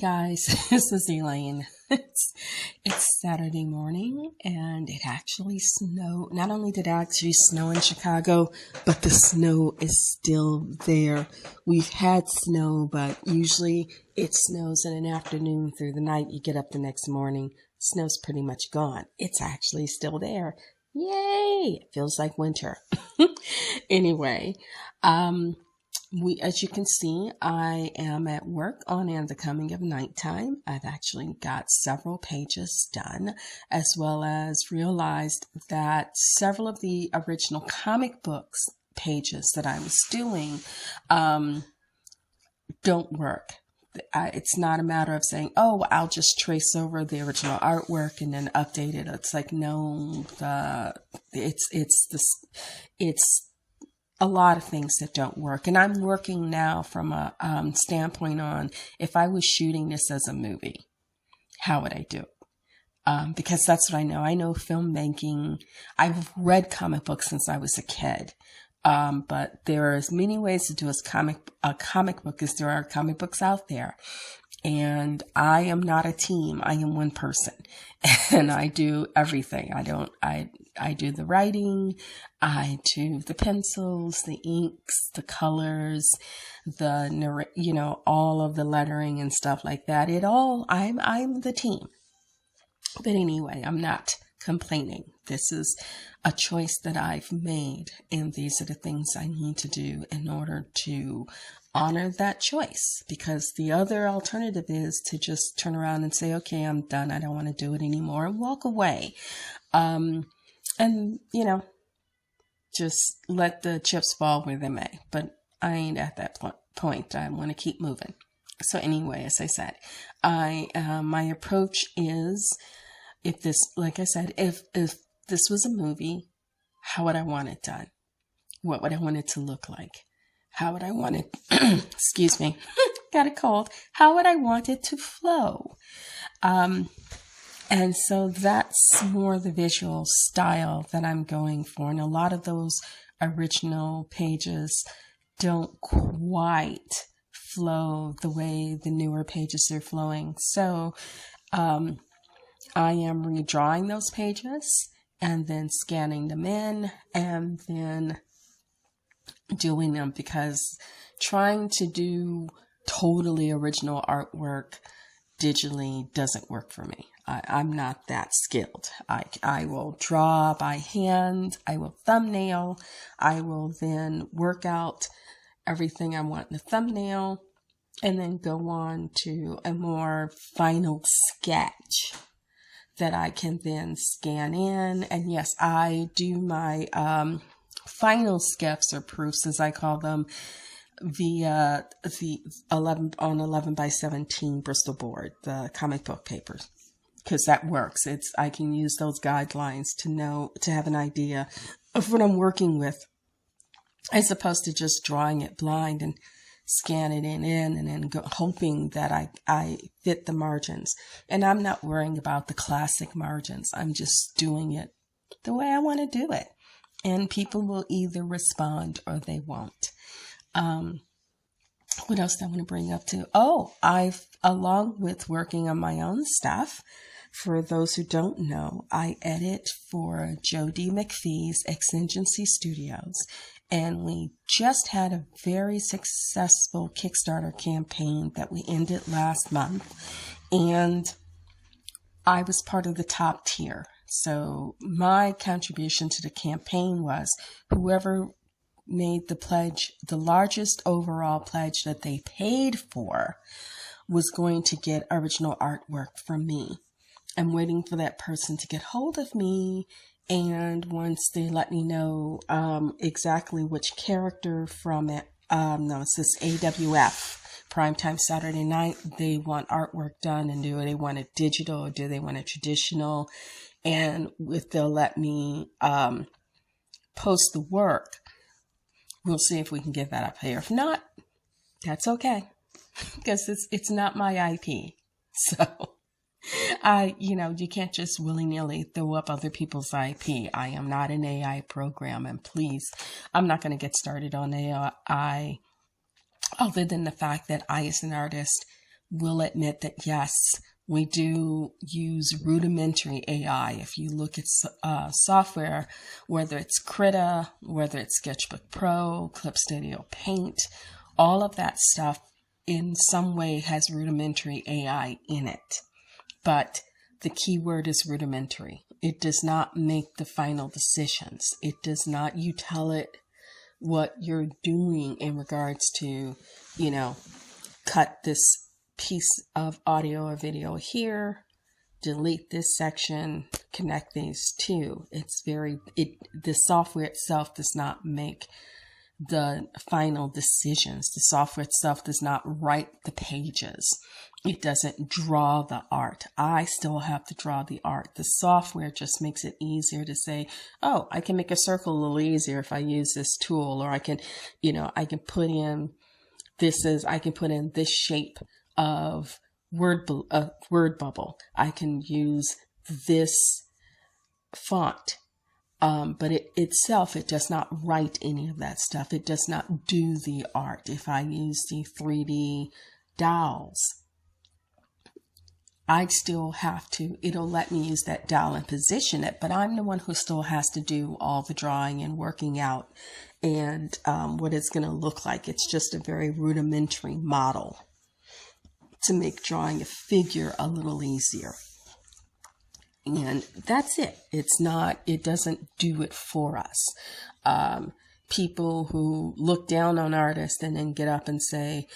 guys, this is Elaine. It's Saturday morning and it actually snowed. Not only did it actually snow in Chicago, but the snow is still there. We've had snow, but usually it snows in an afternoon through the night. You get up the next morning, snow's pretty much gone. It's actually still there. Yay! It feels like winter. Anyway, as you can see, I am at work on And the Coming of Nighttime. I've actually got several pages done, as well as realized that several of the original comic books pages that I was doing don't work. It's not a matter of saying, oh, I'll just trace over the original artwork and then update it. It's like, no, it's a lot of things that don't work. And I'm working now from a standpoint on, if I was shooting this as a movie, how would I do it? Because that's what I know. I know filmmaking. I've read comic books since I was a kid. But there are as many ways to do a comic book as there are comic books out there. And I am not a team. I am one person and I do everything. I do the writing. I do the pencils, the inks, the colors, all of the lettering and stuff like that. I'm the team. But anyway, I'm not complaining. This is a choice that I've made, and these are the things I need to do in order to honor that choice, because the other alternative is to just turn around and say, okay, I'm done. I don't want to do it anymore, and walk away. And, just let the chips fall where they may. But I ain't at that point. I want to keep moving. So anyway, as I said, my approach is, if this was a movie, how would I want it done? What would I want it to look like? How would I want it, excuse me, got a cold. How would I want it to flow? And so that's more the visual style that I'm going for. And a lot of those original pages don't quite flow the way the newer pages are flowing. So I am redrawing those pages and then scanning them in and then doing them, because trying to do totally original artwork digitally doesn't work for me. I'm not that skilled. I will draw by hand. I will thumbnail. I will then work out everything I want in the thumbnail and then go on to a more final sketch that I can then scan in. And yes, I do my final sketches or proofs, as I call them, via the 11 by 17 Bristol board, the comic book papers, because that works. I can use those guidelines to have an idea of what I'm working with, as opposed to just drawing it blind and scan it in and then hoping that I fit the margins. And I'm not worrying about the classic margins. I'm just doing it the way I want to do it. And people will either respond or they won't. What else do I want to bring up too? Along with working on my own stuff, for those who don't know, I edit for Joe D. McPhee's Exigency Studios. And we just had a very successful Kickstarter campaign that we ended last month. And I was part of the top tier. So my contribution to the campaign was whoever made the pledge, the largest overall pledge that they paid for, was going to get original artwork from me. I'm waiting for that person to get hold of me. And once they let me know exactly which character from it, it's this AWF, Primetime Saturday Night, they want artwork done, and do they want it digital or do they want it traditional? And if they'll let me post the work, we'll see if we can get that up here. If not, that's okay, because it's not my IP. So you can't just willy-nilly throw up other people's IP. I am not an AI program, and please, I'm not going to get started on AI other than the fact that I, as an artist, will admit that yes, we do use rudimentary AI. If you look at software, whether it's Krita, whether it's Sketchbook Pro, Clip Studio Paint, all of that stuff in some way has rudimentary AI in it. But the key word is rudimentary. It does not make the final decisions. It does not, you tell it what you're doing in regards to, cut this piece of audio or video here, delete this section, connect these two. The software itself does not make the final decisions. The software itself does not write the pages. It doesn't draw the art. I still have to draw the art. The software just makes it easier to say, oh, I can make a circle a little easier if I use this tool, or I can put in this shape of word bubble. I can use this font. But it does not write any of that stuff. It does not do the art. If I use the 3D dowels, I'd still have to, it'll let me use that dowel and position it, but I'm the one who still has to do all the drawing and working out and what it's going to look like. It's just a very rudimentary model to make drawing a figure a little easier. And that's it. It doesn't do it for us. People who look down on artists and then get up and say,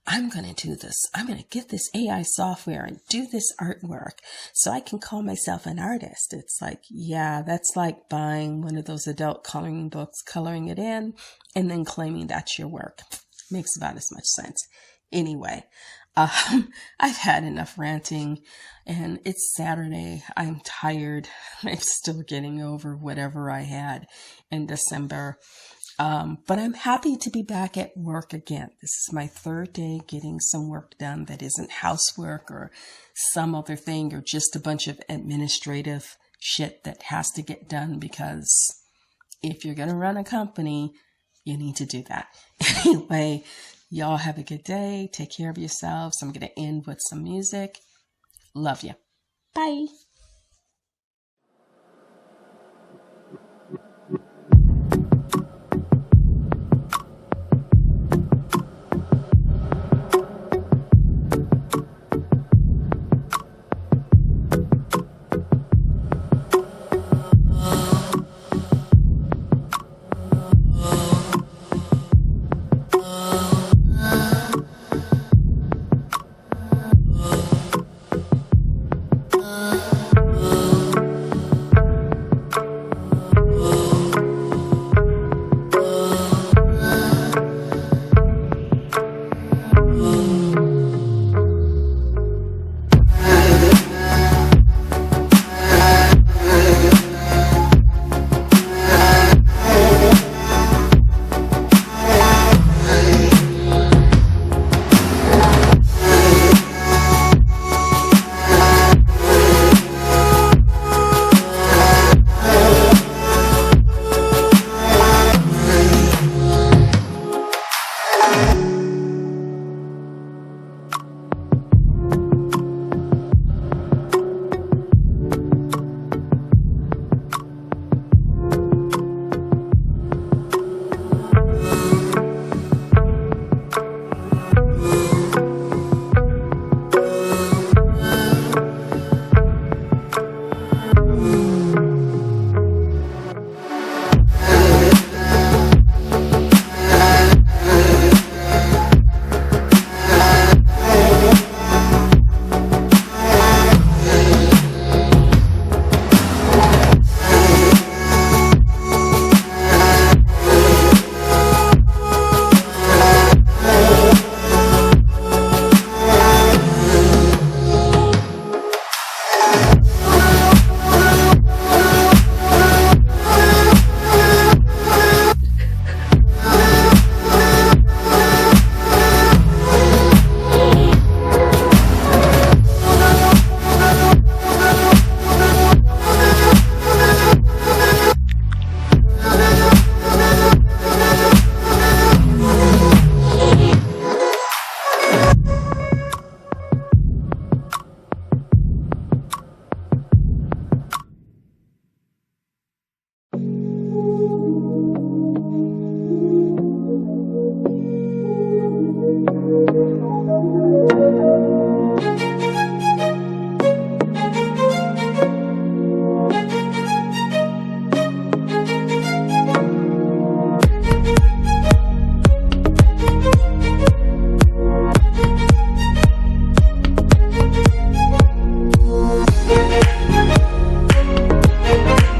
I'm going to do this. I'm going to get this AI software and do this artwork so I can call myself an artist. It's like, yeah, that's like buying one of those adult coloring books, coloring it in, and then claiming that's your work. Makes about as much sense. Anyway, I've had enough ranting, and it's Saturday. I'm tired. I'm still getting over whatever I had in December. But I'm happy to be back at work again. This is my third day getting some work done that isn't housework or some other thing or just a bunch of administrative shit that has to get done, because if you're going to run a company, you need to do that. Anyway, y'all have a good day. Take care of yourselves. I'm going to end with some music. Love you. Bye.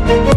Bye.